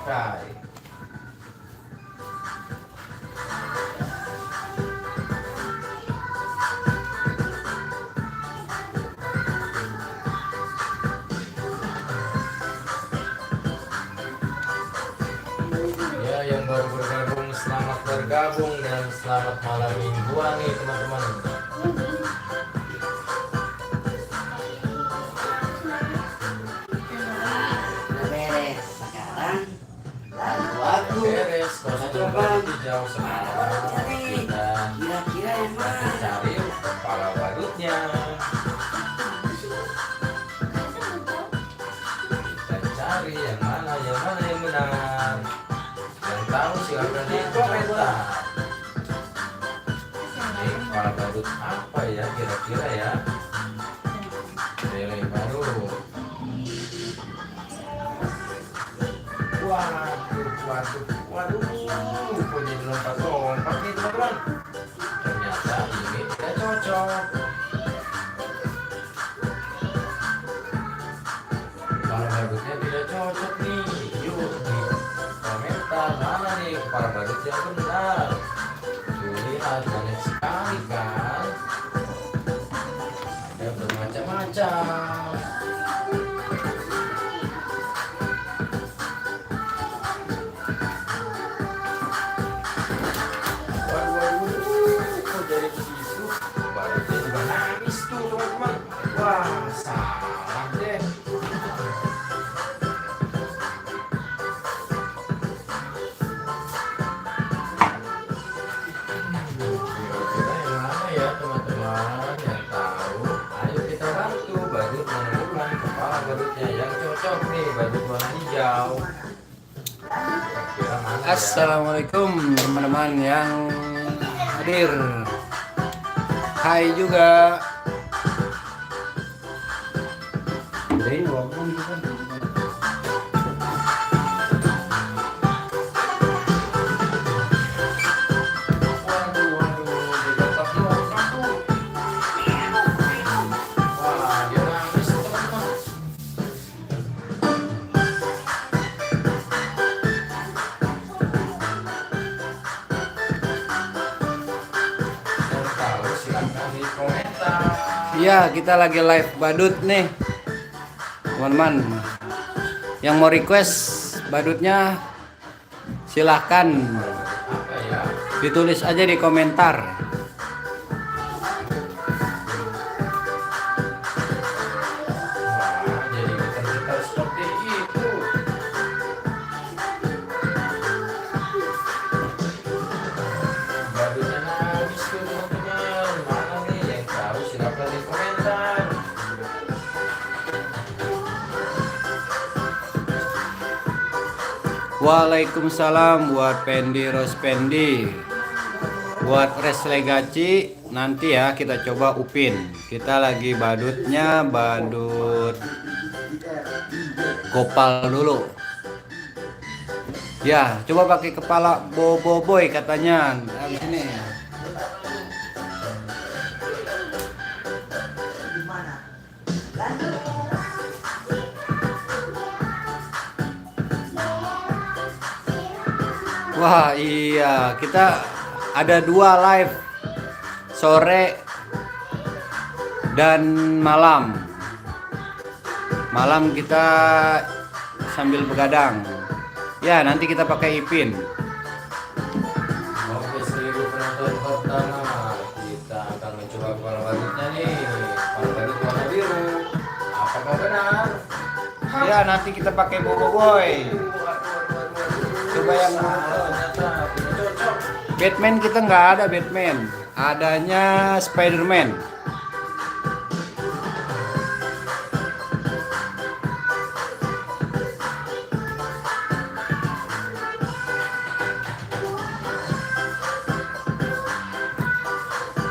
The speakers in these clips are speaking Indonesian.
Kai. Ya, yang baru bergabung selamat bergabung dan selamat malam mingguan nih teman-teman. Beres sekarang lagu Beres, kostum baru jauh sekarang kita kira-kira yang mana? cari kepala badutnya. Kita cari yang mana yang benar. Yang tahu silahkan di komentar. Ini kepala badut apa ya kira-kira ya? Lele baru. Waduh, kok jadi lompat-lompat nih teman-teman. Ternyata ini tidak cocok. Kepala badutnya tidak cocok nih. Yuk di komentar mana nih kepala badut yang benar. Tuh lihat banyak sekali kan. Ada bermacam-macam. Kok jadi begitu? Badutnya juga nangis tuh teman-teman. Wah, salah deh. Kira-kira yang mana ya teman-teman yang tahu? Ayo kita bantu badut menemukan kepala badutnya yang cocok nih, badut warna hijau. Kira-kira mana ya? Assalamualaikum teman-teman yang hadir. Hai juga. Jadi walaupun kita Waduh, diletak-letak tuh. Wah, dia nangis tuh, teman-teman. Yang tahu silahkan di komentar. Iya, kita lagi live badut nih. Teman-teman yang mau request badutnya silahkan Apa ya? ditulis aja di komentar. Wah, jadi gitar-gitar seperti itu. Badutnya nangis tuh teman-teman. Mana nih yang tahu silahkan di komentar. Waalaikumsalam buat Pendi Rospendi. Buat Reslegaci nanti ya kita coba upin. Kita lagi badutnya badut Gopal dulu. Ya, coba pakai kepala boboiboy katanya. Habis ini. Wah iya, kita ada 2 live sore dan malam. Malam kita sambil begadang. Ya nanti kita pakai ipin. Oke, 1000 penonton pertama. Kita akan mencoba kepala badutnya nih. Kepala badut warna biru. Apakah benar? Ya nanti kita pakai boboiboy. Coba yang Ternyata tidak cocok. Batman kita nggak ada Batman. Adanya Spiderman.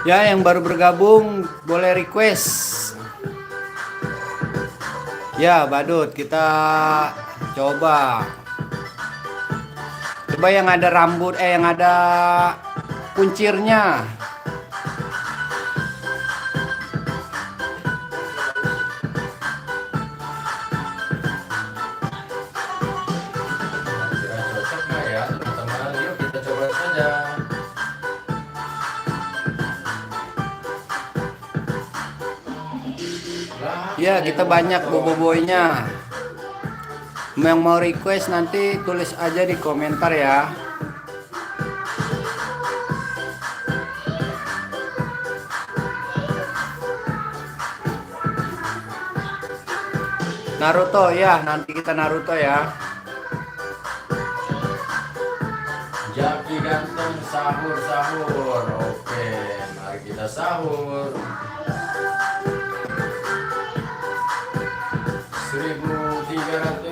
Ya yang baru bergabung boleh request. Ya badut kita coba. Coba yang ada rambut yang ada kuncirnya. Ya, kita banyak boboiboynya. Yang mau request nanti tulis aja di komentar ya. Naruto ya, nanti kita Naruto ya. Jaki ganteng sahur. Oke, mari kita sahur. 1.300.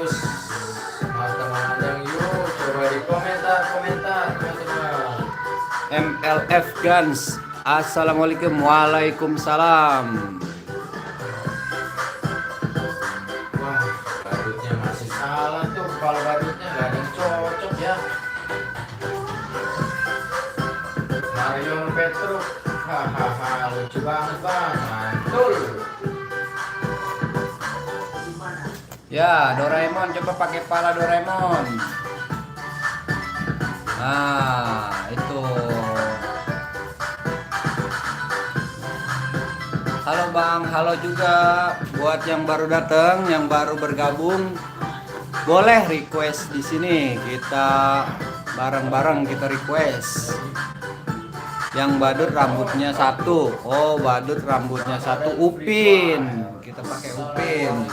Mas teman-teman yuk coba di komentar teman-teman. MLF Guns. Assalamualaikum. Waalaikumsalam. Wah, badutnya masih salah tuh. Kepala badutnya nggak ada yang cocok ya. Marion Petruk. Hahaha, lucu banget bang. Mantul. Ya, Doraemon, coba pakai kepala Doraemon. Nah, itu. Halo Bang, halo juga buat yang baru datang, yang baru bergabung. Boleh request di sini. Kita bareng-bareng kita request. Yang badut rambutnya satu. Oh, badut rambutnya satu. Upin. Kita pakai Upin.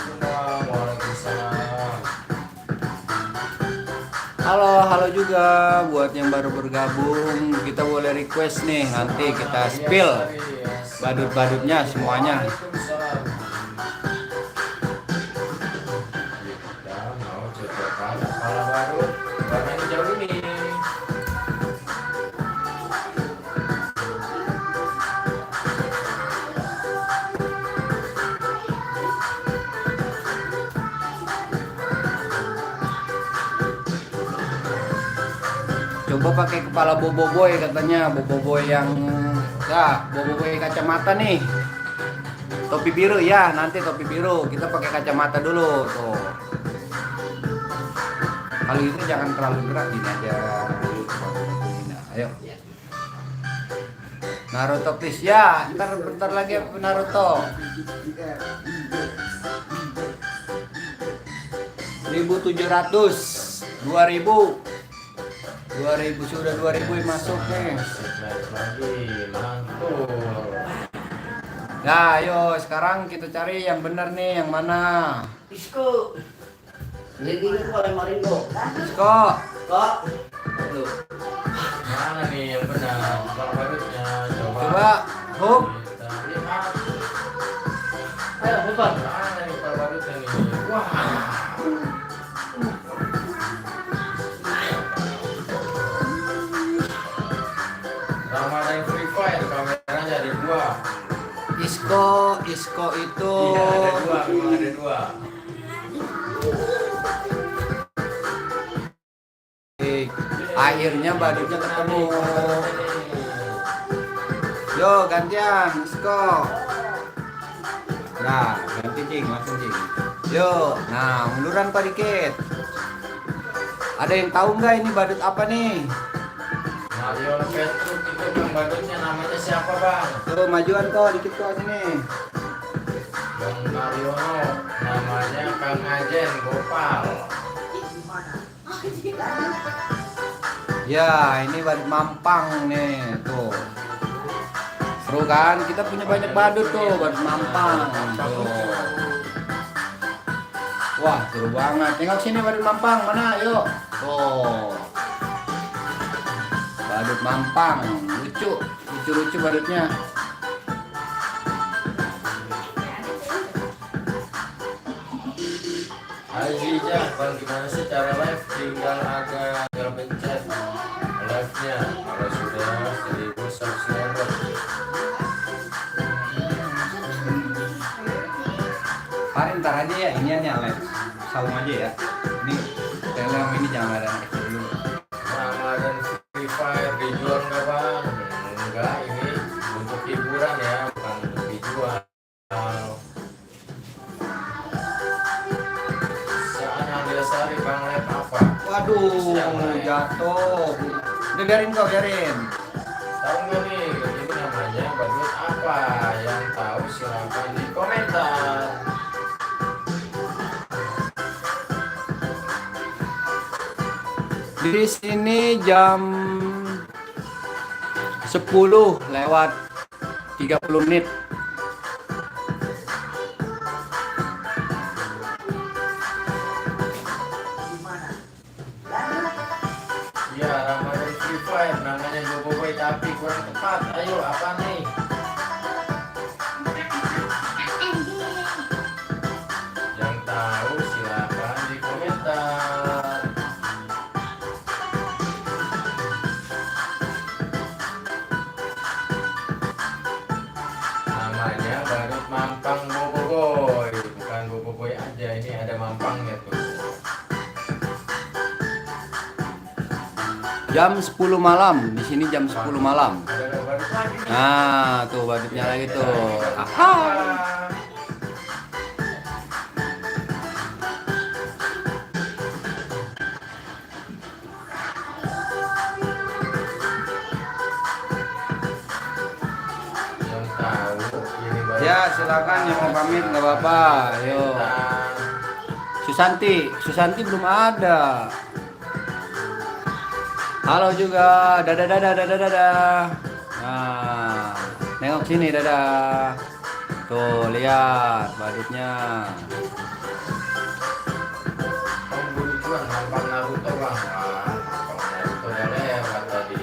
Halo juga buat yang baru bergabung. Kita boleh request nih, nanti kita spill badut-badutnya semuanya. Kita mau cocokan kepala badut warna hijau ini. Coba pakai kepala boboiboy katanya, boboiboy yang ya, boboiboy kacamata nih. Topi biru ya, nanti topi biru. Kita pakai kacamata dulu tuh. Kali ini jangan terlalu gerak, gini aja. Ayo. Naruto please ya, ntar bentar lagi Naruto. 1.700, 2.000. 2000 sudah 2000 yang masuk nih. Lagi mantul. Nah, ayo sekarang kita cari yang benar nih, yang mana? Isko. Jadi ini kalau Maringo. Isko. Kok. Lu. Mana nih yang benar? Kepala badutnya Coba hook. kita lihat. Ayo, bukan. Mana nih kepala badutnya nih? Wah. Ramadan Free Fire kameranya ada dua. Isko itu. Iya ada dua, memang ada dua. Akhirnya badutnya ketemu. Yo gantian Isko. Nah, ganti Cing, langsung Cing. Yo, nah munduran Pak dikit. Ada yang tahu nggak ini badut apa nih? Marion Petruk itu bang badutnya namanya siapa bang? Tuh majuan kok dikit kok sini. Bang Mariono namanya Kang Ajen Gopal. Ya, ini badut mampang nih, tuh. Seru kan? Kita punya banyak badut tuh, badut mampang. Tuh. Wah, seru banget. Tengok sini badut mampang, mana? Yuk. Tuh. Badut mampang, lucu badutnya. Aziza, bang gimana sih cara live? Tinggal pencet live-nya kalau sudah 1000 subscriber. Paling ntar aja ya, ini live saung aja ya. Ini dalam ini jangan ada anak kecil dulu. Ramadan Free Fire dijual nggak bang? Enggak, ini untuk hiburan ya, bukan untuk dijual. Saan Andiasari bang live apa? Waduh, jatuh. Udah biarin kok, biarin. Tahu nggak nih, ini namanya badut apa? Yang tahu silahkan di komentar. Di sini jam 10:30. Ya, Ramadan Free Fire namanya Boboiboy tapi kurang tepat. Ayo, apa nih? Yang tahu silakan di komentar. Namanya Badut Mampang Boboiboy. Bukan Boboiboy aja, ini ada mampangnya tuh. Jam 10 malam. Di sini jam 10 malam. Ada badut lagi. Nah, tuh badutnya lagi tuh. Aha. Yang tahu ini badut. Ya, silakan yang mau pamit nggak apa-apa. Ayo. Susanti belum ada. Halo juga, dadah dadah dadah dadah. Nah, nengok sini dadah. Tuh lihat badutnya. Pemburuan nampang Naruto bang. Wah, nampang Naruto udah lewat tadi.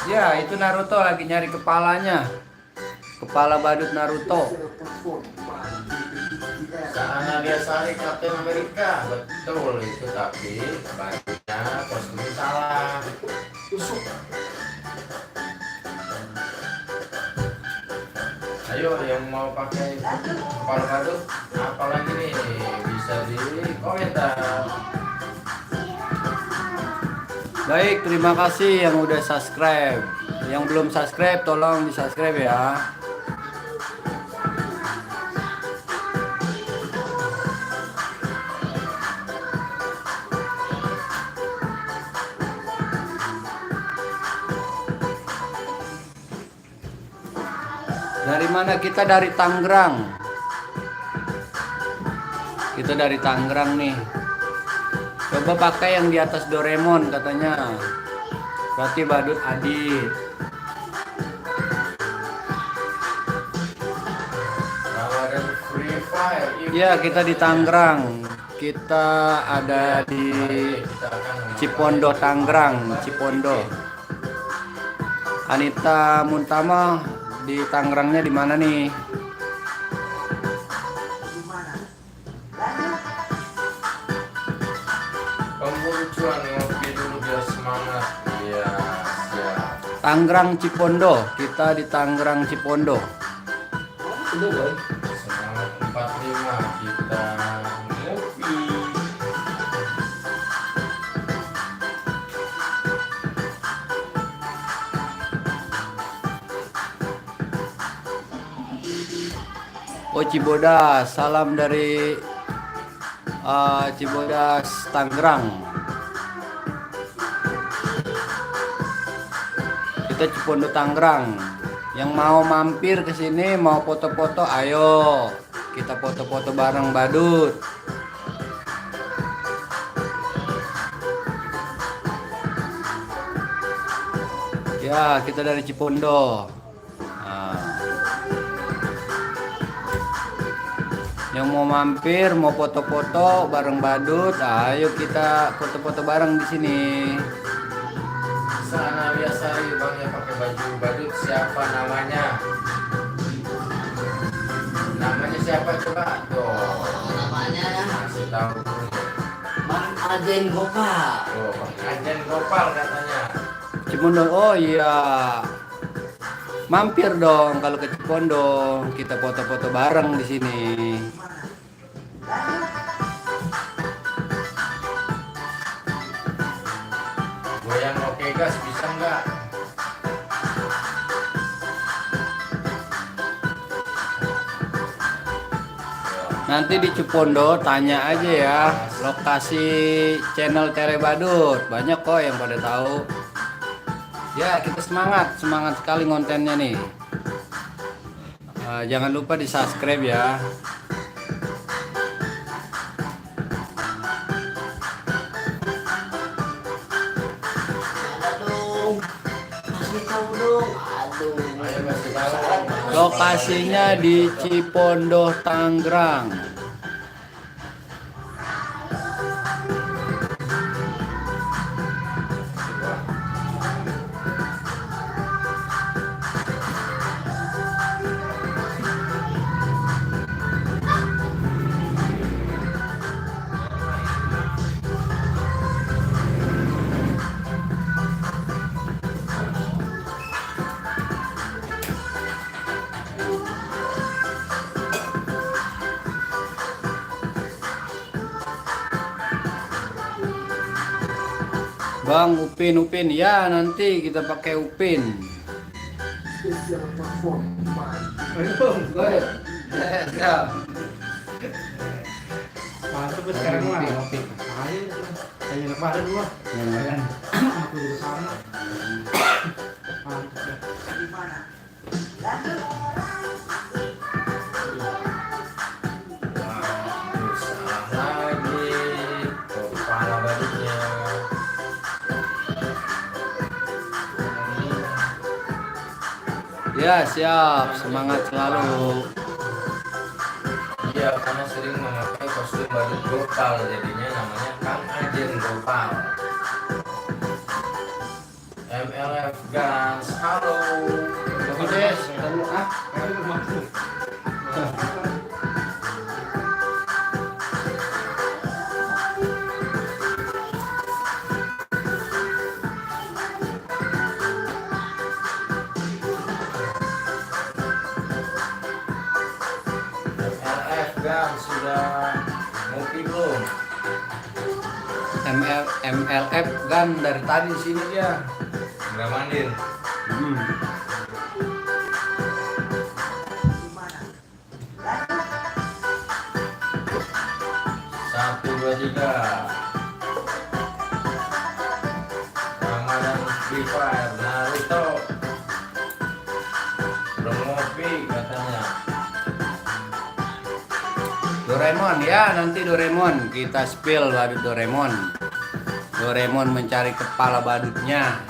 Ya, itu Naruto lagi nyari kepalanya. Kepala badut Naruto. Sana dia sari Kapten Amerika, betul itu tapi badutnya kostumnya salah. Ayo yang mau pakai kepala badut, apalagi nih bisa di komentar. Baik, terima kasih yang udah subscribe. Yang belum subscribe tolong di subscribe ya. Dari mana kita? Dari Tangerang. Kita dari Tangerang nih. Coba pakai yang di atas Doraemon katanya. Berarti badut Adit. Ramadan Free Fire. Ya, kita di Tangerang. Kita ada di Cipondo, Tangerang, Cipondo. Anita Muntama di Tangerangnya di mana nih? Pemburu cuan ngopi dulu biar semangat. Iya, siap. Tangerang Cipondo. Kita di Tangerang Cipondo. Semangat 45 kita ngopi. Oh, Cibodas, salam dari Cibodas, Tangerang. Kita Cipondo, Tangerang. Yang mau mampir ke sini, mau foto-foto, ayo kita foto-foto bareng badut. Ya, kita dari Cipondo. Yang mau mampir, mau foto-foto bareng badut, ayo kita foto-foto bareng di sini. Sana biasa bang ya pakai baju badut, siapa namanya? Namanya siapa coba? Tuh, Namanya kasih tahu dulu. Mang Aden Gopal. Oh, Ajen Gopal katanya. Cipondo, oh iya. Mampir dong kalau ke Cipondo, kita foto-foto bareng di sini. Goyang oke gas bisa nggak? Nanti di Cipondo tanya aja ya lokasi channel Tere Badut. Banyak kok yang pada tahu. Ya, kita semangat sekali kontennya nih. Jangan lupa di subscribe ya. tahu dong. Aduh. Ayo kasih tahu. Lokasinya di Cipondoh, Tangerang. Bang, Upin, ya nanti kita pakai Upin. Ya. Mantap ya sekarang mah. Ayo, ayo enak banget gua. Aku juga sama. Mantap ya. Salah lagi. Kepala baliknya. Ya, siap. Semangat selalu. Iya, karena sering memakai kostum badut gopal, jadinya namanya Kang Ajen Gopal. MLF Guns, halo. Des, tahu ayo masuk. MLF Guns sudah ngopi belum? MLF kan dari tadi sini dia. Nggak mandir. Hmm. Satu, dua, tiga. Ramadan Free Fire, Naruto. Belum ngopi katanya. Doraemon ya, nanti Doraemon kita spill badut Doraemon. Doraemon mencari kepala badutnya.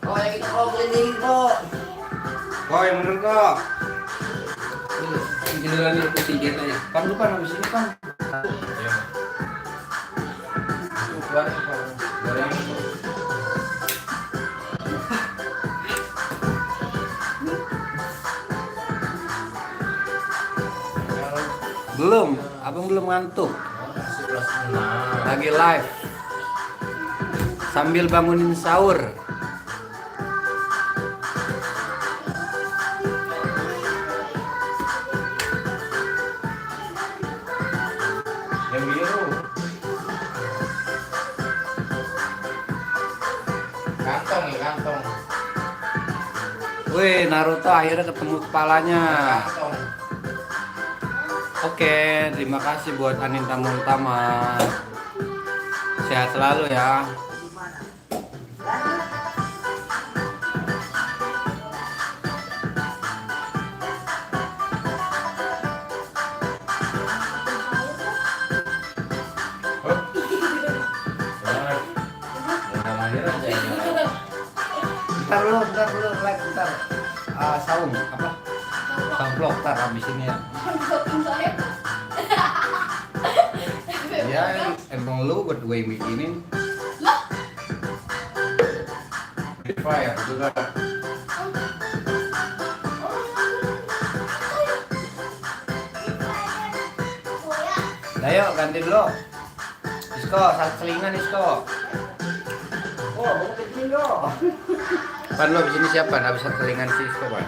Oh, yang kita kalau beli nih kok. Oh, yang bener kok. Giliran itu tiket aja. Kan lu kan habis ini kan. Iya. Itu keluar Doraemon. Belum, abang belum ngantuk. Masih kelas 6. Lagi live. Sambil bangunin sahur. Yang biru. Kantong ya, kantong. Wih, Naruto akhirnya ketemu kepalanya. Kantong. Oke, terima kasih buat Aninta Muntama. Sehat selalu ya. Jangan. Nggak mandir aja ya. Bentar dulu, like, bentar. Saum, apa? Samplok, ntar habis ini ya. Ya, emang lu buat gue bikinin. Free Fire juga. Nah yuk, ganti dulu. Isko, satu selingan Isko. Oh, mau kecil dong. Pan lu habis ini siapa? Habis satu selingan si Isko, Pan.